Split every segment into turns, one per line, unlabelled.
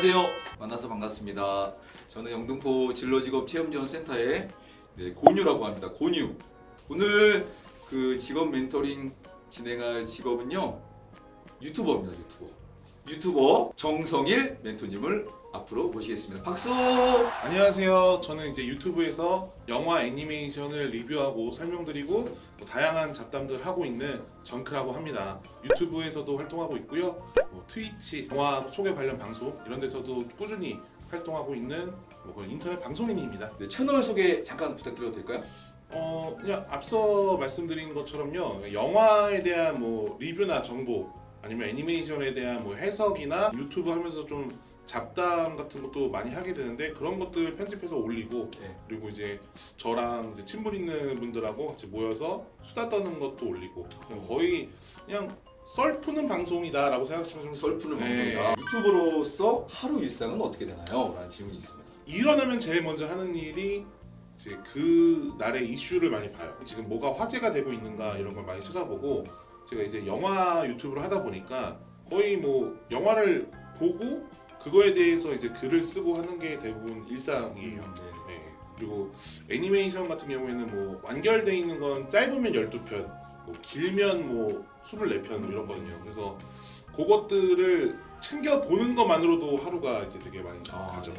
안녕하세요. 만나서 반갑습니다. 저는 영등포 진로직업 체험지원센터의 고뉴라고 합니다. 고뉴. 오늘 그 직업 멘토링 진행할 직업은요, 유튜버입니다. 유튜버 정성일 멘토님을 앞으로 모시겠습니다. 박수!
안녕하세요. 저는 이제 유튜브에서 영화 애니메이션을 리뷰하고 설명드리고 다양한 잡담들 하고 있는 정크라고 합니다. 유튜브에서도 활동하고 있고요. 트위치, 영화 소개 관련 방송 이런 데서도 꾸준히 활동하고 있는 그런 인터넷 방송인입니다.
네, 채널 소개 잠깐 부탁드려도 될까요?
그냥 앞서 말씀드린 것처럼요. 영화에 대한 리뷰나 정보 아니면 애니메이션에 대한 해석이나 유튜브 하면서 좀 잡담 같은 것도 많이 하게 되는데 그런 것들 편집해서 올리고 그리고 이제 저랑 이제 친분 있는 분들하고 같이 모여서 수다 떠는 것도 올리고 거의 그냥 썰 푸는 방송이다라고 생각하시면
썰 푸는 방송이다. 유튜버로서 하루 일상은 어떻게 되나요? 라는 질문이 있습니다.
일어나면 제일 먼저 하는 일이 이제 그 날의 이슈를 많이 봐요. 지금 뭐가 화제가 되고 있는가 이런 걸 많이 찾아보고 제가 이제 영화 유튜브를 하다 보니까 거의 영화를 보고 그거에 대해서 이제 글을 쓰고 하는 게 대부분 일상이에요. 네. 그리고 애니메이션 같은 경우에는 완결돼 있는 건 짧으면 12편, 길면 24편 이렇거든요. 그래서 그것들을 챙겨 보는 것만으로도 하루가 이제 되게 많이 가죠.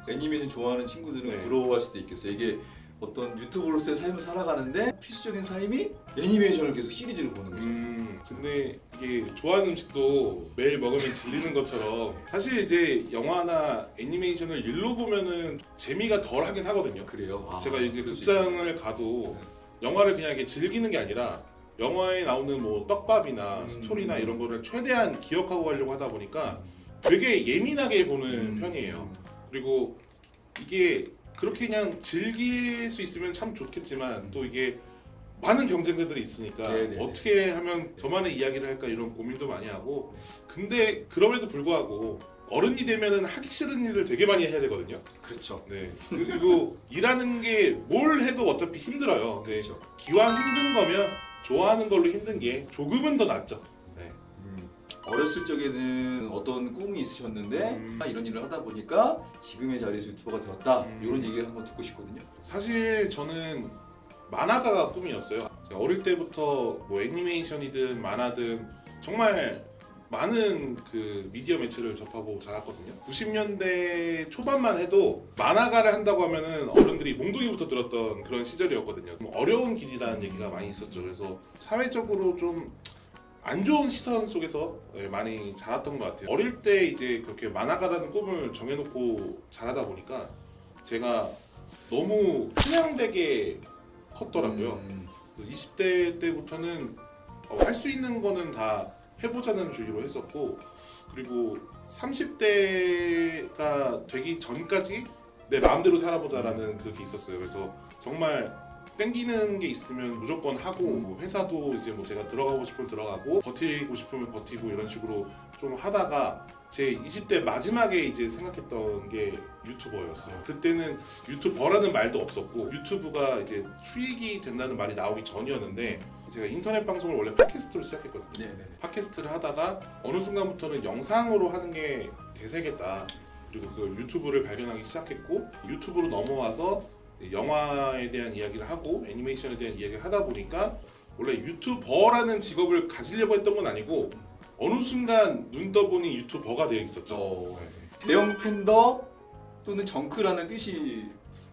애니메이션 좋아하는 친구들은 부러워할 수도 있겠어요. 이게 어떤 유튜버로서의 삶을 살아가는데 필수적인 삶이 애니메이션을 계속 시리즈를 보는 거죠.
근데 이게 좋아하는 음식도 매일 먹으면 질리는 것처럼 사실 이제 영화나 애니메이션을 일로 보면은 재미가 덜 하긴 하거든요.
그래요?
제가 이제 극장을 가도 영화를 그냥 이렇게 즐기는 게 아니라 영화에 나오는 떡밥이나 스토리나 이런 거를 최대한 기억하고 가려고 하다 보니까 되게 예민하게 보는 편이에요. 그리고 이게 그렇게 그냥 즐길 수 있으면 참 좋겠지만 또 이게 많은 경쟁자들이 있으니까 어떻게 하면 저만의 이야기를 할까 이런 고민도 많이 하고 근데 그럼에도 불구하고 어른이 되면은 하기 싫은 일을 되게 많이 해야 되거든요.
그렇죠.
네. 그리고 일하는 게 뭘 해도 어차피 힘들어요. 네.
그렇죠.
기왕 힘든 거면 좋아하는 걸로 힘든 게 조금은 더 낫죠. 네.
어렸을 적에는 어떤 꿈이 있으셨는데 이런 일을 하다 보니까 지금의 자리에서 유튜버가 되었다. 이런 얘기를 한번 듣고 싶거든요.
사실 저는 만화가가 꿈이었어요. 제가 어릴 때부터 애니메이션이든 만화든 정말 많은 그 미디어 매체를 접하고 자랐거든요. 90년대 초반만 해도 만화가를 한다고 하면은 어른들이 몽둥이부터 들었던 그런 시절이었거든요. 어려운 길이라는 얘기가 많이 있었죠. 그래서 사회적으로 좀 안 좋은 시선 속에서 많이 자랐던 것 같아요. 어릴 때 이제 그렇게 만화가라는 꿈을 정해놓고 자라다 보니까 제가 너무 편향되게 컸더라고요. 20대 때부터는 할 수 있는 거는 다 해보자는 주의로 했었고 그리고 30대가 되기 전까지 내 마음대로 살아보자라는 그게 있었어요. 그래서 정말 땡기는 게 있으면 무조건 하고 회사도 이제 제가 들어가고 싶으면 들어가고 버티고 싶으면 버티고 이런 식으로 좀 하다가 제 20대 마지막에 이제 생각했던 게 유튜버였어요. 그때는 유튜버라는 말도 없었고 유튜브가 이제 수익이 된다는 말이 나오기 전이었는데 제가 인터넷 방송을 원래 팟캐스트로 시작했거든요. 팟캐스트를 하다가 어느 순간부터는 영상으로 하는 게 대세겠다. 그리고 그 유튜브를 발견하기 시작했고 유튜브로 넘어와서 영화에 대한 이야기를 하고 애니메이션에 대한 이야기를 하다 보니까 원래 유튜버라는 직업을 가지려고 했던 건 아니고 어느 순간 눈 떠보니 유튜버가 되어 있었죠.
대형 팬더 또는 정크라는 뜻이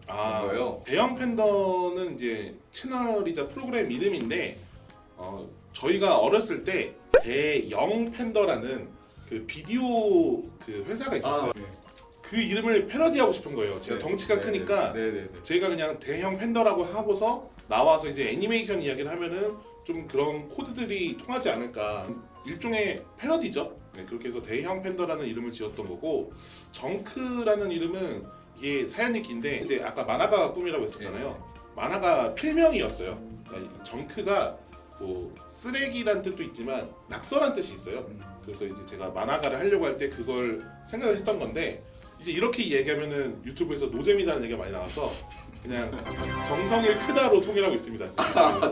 뭐예요?
대형 팬더는 이제 채널이자 프로그램 이름인데 저희가 어렸을 때 대영 팬더라는 그 비디오 그 회사가 있었어요. 그 이름을 패러디하고 싶은 거예요. 제가 덩치가 크니까 제가 그냥 대형 팬더라고 하고서 나와서 이제 애니메이션 이야기를 하면은 좀 그런 코드들이 통하지 않을까. 일종의 패러디죠. 그렇게 해서 대형 팬더라는 이름을 지었던 거고 정크라는 이름은 이게 사연이 긴데 이제 아까 만화가 꿈이라고 했었잖아요. 만화가 필명이었어요. 그러니까 정크가 쓰레기란 뜻도 있지만 낙서란 뜻이 있어요. 그래서 이제 제가 만화가를 하려고 할 때 그걸 생각을 했던 건데 이제 이렇게 얘기하면은 유튜브에서 노잼이라는 얘기가 많이 나와서 그냥 정성일 크다로 통일하고 있습니다.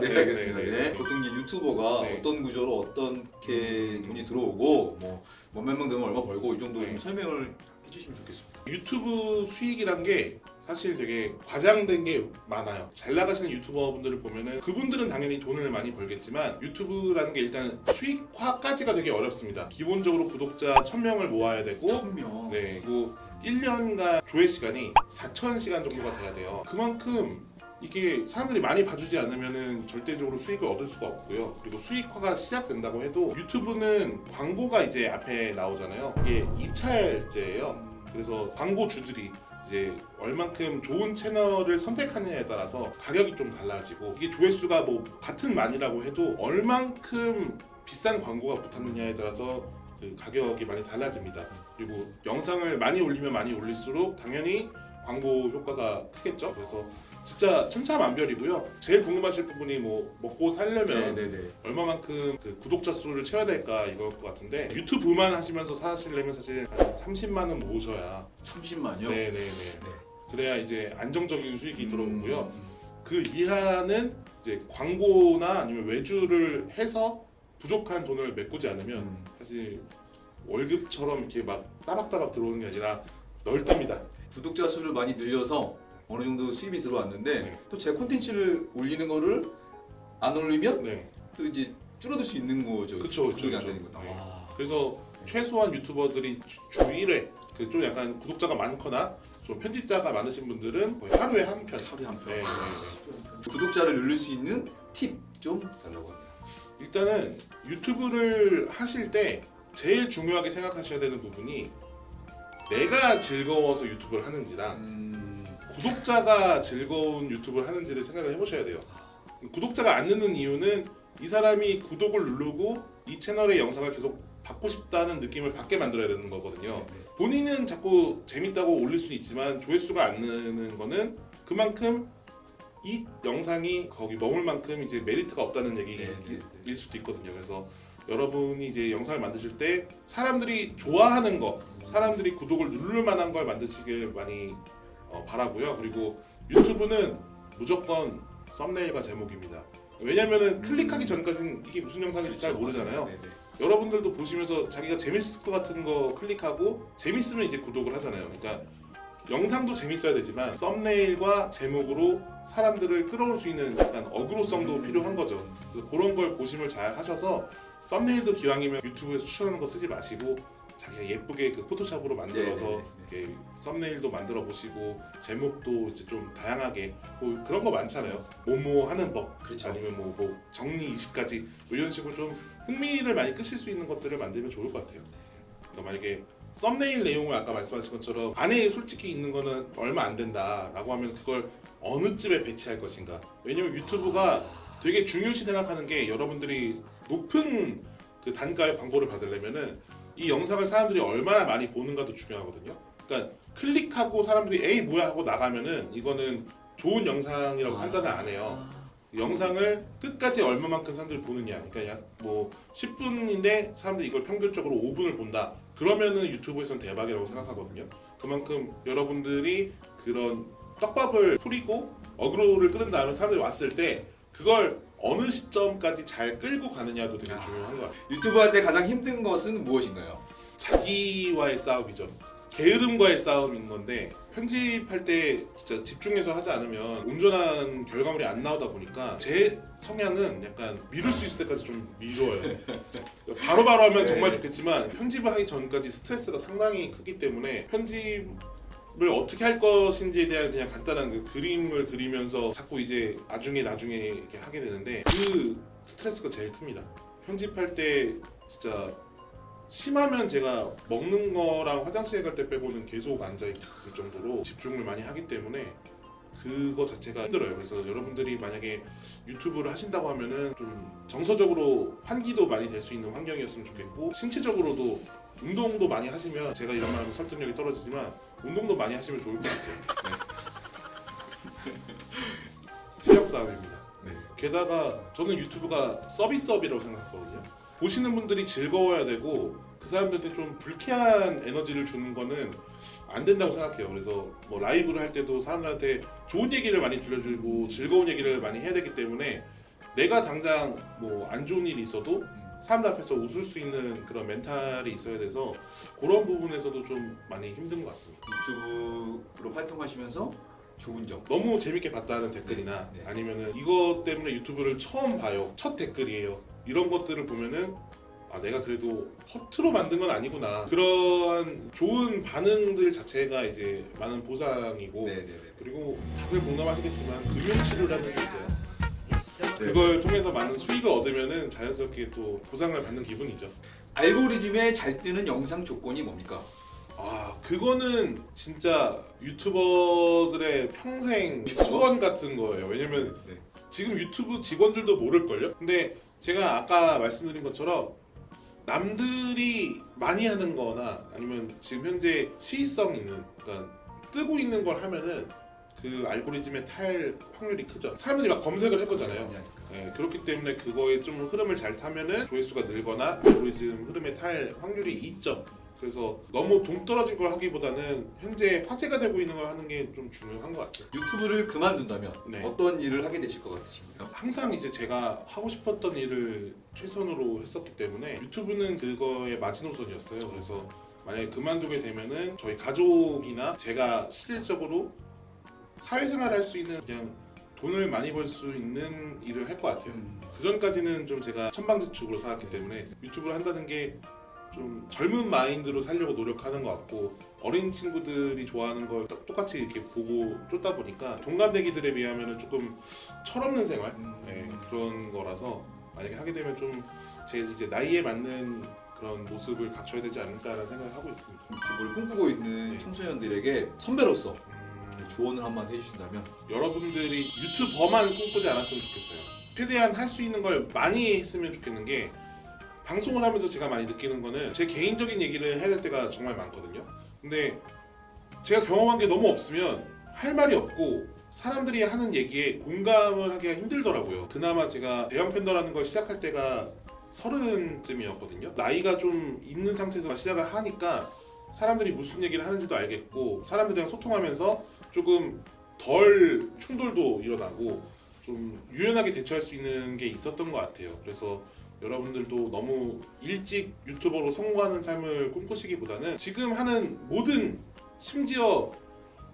네, 알겠습니다. 보통 이제 유튜버가 어떤 구조로 어떻게 돈이 들어오고 뭐 몇몇 명 되면 얼마 벌고 이 정도 좀 설명을 해주시면 좋겠습니다.
유튜브 수익이란 게 사실 되게 과장된 게 많아요. 잘 나가시는 유튜버분들을 보면은 그분들은 당연히 돈을 많이 벌겠지만 유튜브라는 게 일단 수익화까지가 되게 어렵습니다. 기본적으로 구독자 1000명을 모아야 되고
1000명.
네, 그리고 1년간 조회 시간이 4000시간 정도가 돼야 돼요. 그만큼 이게 사람들이 많이 봐주지 않으면은 절대적으로 수익을 얻을 수가 없고요. 그리고 수익화가 시작된다고 해도 유튜브는 광고가 이제 앞에 나오잖아요. 이게 입찰제예요. 그래서 광고주들이 이제 얼만큼 좋은 채널을 선택하느냐에 따라서 가격이 좀 달라지고 이게 조회수가 뭐 같은 만이라고 해도 얼만큼 비싼 광고가 붙었느냐에 따라서 그 가격이 많이 달라집니다. 그리고 영상을 많이 올리면 많이 올릴수록 당연히 광고 효과가 크겠죠. 그래서 진짜 천차만별이고요. 제일 궁금하실 부분이 뭐 먹고 살려면 얼마만큼 그 구독자 수를 채워야 될까 이걸 것 같은데 유튜브만 하시면서 사시려면 사실 한 30만 원 모으셔야
30만요?
네네네. 그래야 이제 안정적인 수익이 들어오고요. 그 이하는 이제 광고나 아니면 외주를 해서 부족한 돈을 메꾸지 않으면 사실 월급처럼 이렇게 막 따박따박 들어오는 게 아니라 널뛰니다.
구독자 수를 많이 늘려서 어느 정도 수입이 들어왔는데
네.
또 제 콘텐츠를 올리는 거를 안 올리면
네.
또 이제 줄어들 수 있는 거죠.
그쵸,
구독이 안
그쵸.
되는 거.
네.
아.
그래서 최소한 유튜버들이 주 1회 그 좀 약간 구독자가 많거나 좀 편집자가 많으신 분들은 거의 하루에 한 편.
하루에 한 편.
네.
구독자를 늘릴 수 있는 팁 좀 달라고 합니다.
일단은 유튜브를 하실 때 제일 중요하게 생각하셔야 되는 부분이 내가 즐거워서 유튜브를 하는지랑 구독자가 즐거운 유튜브를 하는지를 생각을 해보셔야 돼요. 구독자가 안 느는 이유는 이 사람이 구독을 누르고 이 채널의 영상을 계속 받고 싶다는 느낌을 받게 만들어야 되는 거거든요. 본인은 자꾸 재밌다고 올릴 수 있지만 조회수가 안 느는 거는 그만큼 이 영상이 거기 머물 만큼 이제 메리트가 없다는 얘기일 수도 있거든요. 그래서 여러분이 이제 영상을 만드실 때 사람들이 좋아하는 거, 사람들이 구독을 누를 만한 걸 만드시길 많이 바라고요. 그리고 유튜브는 무조건 썸네일과 제목입니다. 왜냐면은 클릭하기 전까지는 이게 무슨 영상인지 잘 모르잖아요. 여러분들도 보시면서 자기가 재밌을 것 같은 거 클릭하고 재밌으면 이제 구독을 하잖아요. 그러니까 영상도 재밌어야 되지만 썸네일과 제목으로 사람들을 끌어올 수 있는 약간 어그로성도 필요한 거죠. 그래서 그런 걸 고심을 잘 하셔서 썸네일도 기왕이면 유튜브에서 추천하는 거 쓰지 마시고 자기가 예쁘게 그 포토샵으로 만들어서 이렇게 썸네일도 만들어 보시고 제목도 이제 좀 다양하게 뭐 그런 거 많잖아요. 뭐뭐 하는 법,
그렇죠.
아니면 뭐 정리 20가지 뭐 이런 식으로 좀 흥미를 많이 끄실 수 있는 것들을 만들면 좋을 것 같아요. 그러니까 만약에 썸네일 내용을 아까 말씀하신 것처럼 안에 솔직히 있는 거는 얼마 안 된다라고 하면 그걸 어느 쯤에 배치할 것인가. 왜냐면 유튜브가 되게 중요시 생각하는 게 여러분들이 높은 그 단가의 광고를 받으려면은 이 영상을 사람들이 얼마나 많이 보는가도 중요하거든요. 그러니까 클릭하고 사람들이 에이 뭐야 하고 나가면은 이거는 좋은 영상이라고 판단을 안 해요. 영상을 끝까지 얼마만큼 사람들이 보느냐. 그러니까 약 뭐 10분인데 사람들이 이걸 평균적으로 5분을 본다. 그러면은 유튜브에서는 대박이라고 생각하거든요. 그만큼 여러분들이 그런 떡밥을 풀이고 어그로를 끄는 다음에 사람들이 왔을 때 그걸 어느 시점까지 잘 끌고 가느냐도 되게 중요한 것 같아요.
유튜브 할 때 가장 힘든 것은 무엇인가요?
자기와의 싸움이죠. 게으름과의 싸움인 건데 편집할 때 진짜 집중해서 하지 않으면 온전한 결과물이 안 나오다 보니까 제 성향은 약간 미룰 수 있을 때까지 좀 미뤄요. 바로바로 하면 정말 좋겠지만 편집을 하기 전까지 스트레스가 상당히 크기 때문에 편집을 어떻게 할 것인지에 대한 그냥 간단한 그 그림을 그리면서 자꾸 이제 나중에 이렇게 하게 되는데 그 스트레스가 제일 큽니다. 편집할 때 진짜 심하면 제가 먹는 거랑 화장실 갈 때 빼고는 계속 앉아있을 정도로 집중을 많이 하기 때문에 그거 자체가 힘들어요. 그래서 여러분들이 만약에 유튜브를 하신다고 하면은 좀 정서적으로 환기도 많이 될 수 있는 환경이었으면 좋겠고 신체적으로도 운동도 많이 하시면 제가 이런 말 하면 설득력이 떨어지지만 운동도 많이 하시면 좋을 것 같아요. 네. 체력 싸움입니다. 게다가 저는 유튜브가 서비스업이라고 생각하거든요. 보시는 분들이 즐거워야 되고 그 사람들한테 좀 불쾌한 에너지를 주는 거는 안 된다고 생각해요. 그래서 뭐 라이브를 할 때도 사람들한테 좋은 얘기를 많이 들려주고 즐거운 얘기를 많이 해야 되기 때문에 내가 당장 뭐 안 좋은 일이 있어도 사람들 앞에서 웃을 수 있는 그런 멘탈이 있어야 돼서 그런 부분에서도 좀 많이 힘든 것 같습니다.
유튜브로 활동하시면서 좋은 점.
너무 재밌게 봤다는 댓글이나
네.
아니면은 이것 때문에 유튜브를 처음 봐요. 첫 댓글이에요. 이런 것들을 보면은 아 내가 그래도 허투루 만든 건 아니구나. 그런 좋은 반응들 자체가 이제 많은 보상이고
네네네.
그리고 다들 공감하시겠지만 금융치료라는 게 있어요.
네.
그걸 통해서 많은 수익을 얻으면은 자연스럽게 또 보상을 받는 기분이죠.
알고리즘에 잘 뜨는 영상 조건이 뭡니까?
아 그거는 진짜 유튜버들의 평생 수건 같은 거예요. 왜냐면
네.
지금 유튜브 직원들도 모를걸요? 근데 제가 아까 말씀드린 것처럼 남들이 많이 하는 거나 아니면 지금 현재 시의성 있는 그러니까 뜨고 있는 걸 하면은 그 알고리즘에 탈 확률이 크죠. 사람들이 막 검색을 해보잖아요. 네, 그렇기 때문에 그거에 좀 흐름을 잘 타면은 조회수가 늘거나 알고리즘 흐름에 탈 확률이 있죠. 그래서 너무 동떨어진 걸 하기보다는 현재 화제가 되고 있는 걸 하는 게 좀 중요한 것 같아요.
유튜브를 그만둔다면
네.
어떤 일을 하게 되실 것 같으신가요?
항상 이제 제가 하고 싶었던 일을 최선으로 했었기 때문에 유튜브는 그거의 마지노선이었어요. 그래서 만약에 그만두게 되면은 저희 가족이나 제가 실질적으로 사회생활을 할 수 있는 그냥 돈을 많이 벌 수 있는 일을 할 것 같아요. 그 전까지는 좀 제가 천방지축으로 살았기 때문에 유튜브를 한다는 게 좀 젊은 마인드로 살려고 노력하는 것 같고 어린 친구들이 좋아하는 걸 똑같이 이렇게 보고 쫓다 보니까 동갑내기들에 비하면 조금 철없는 생활 네, 그런 거라서 만약에 하게 되면 좀 제 이제 나이에 맞는 그런 모습을 갖춰야 되지 않을까라는 생각을 하고 있습니다.
유튜브를 꿈꾸고 있는
네.
청소년들에게 선배로서 조언을 한마디 해주신다면?
여러분들이 유튜버만 꿈꾸지 않았으면 좋겠어요. 최대한 할 수 있는 걸 많이 했으면 좋겠는 게 방송을 하면서 제가 많이 느끼는 거는 제 개인적인 얘기를 해야 될 때가 정말 많거든요. 근데 제가 경험한 게 너무 없으면 할 말이 없고 사람들이 하는 얘기에 공감을 하기가 힘들더라고요. 그나마 제가 대형 팬더라는 걸 시작할 때가 30쯤이었거든요. 나이가 좀 있는 상태에서 시작을 하니까 사람들이 무슨 얘기를 하는지도 알겠고 사람들이랑 소통하면서 조금 덜 충돌도 일어나고 좀 유연하게 대처할 수 있는 게 있었던 것 같아요. 그래서 여러분들도 너무 일찍 유튜버로 성공하는 삶을 꿈꾸시기보다는 지금 하는 모든 심지어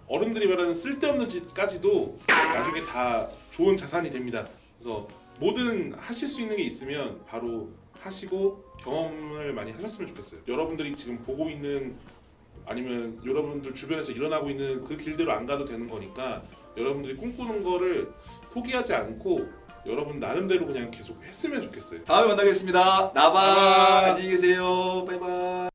어른들이 말하는 쓸데없는 짓까지도 나중에 다 좋은 자산이 됩니다. 그래서 뭐든 하실 수 있는 게 있으면 바로 하시고 경험을 많이 하셨으면 좋겠어요. 여러분들이 지금 보고 있는 아니면 여러분들 주변에서 일어나고 있는 그 길대로 안 가도 되는 거니까 여러분들이 꿈꾸는 거를 포기하지 않고 여러분 나름대로 그냥 계속 했으면 좋겠어요.
다음에 만나겠습니다. 나바. 안녕히 계세요. 바이바이.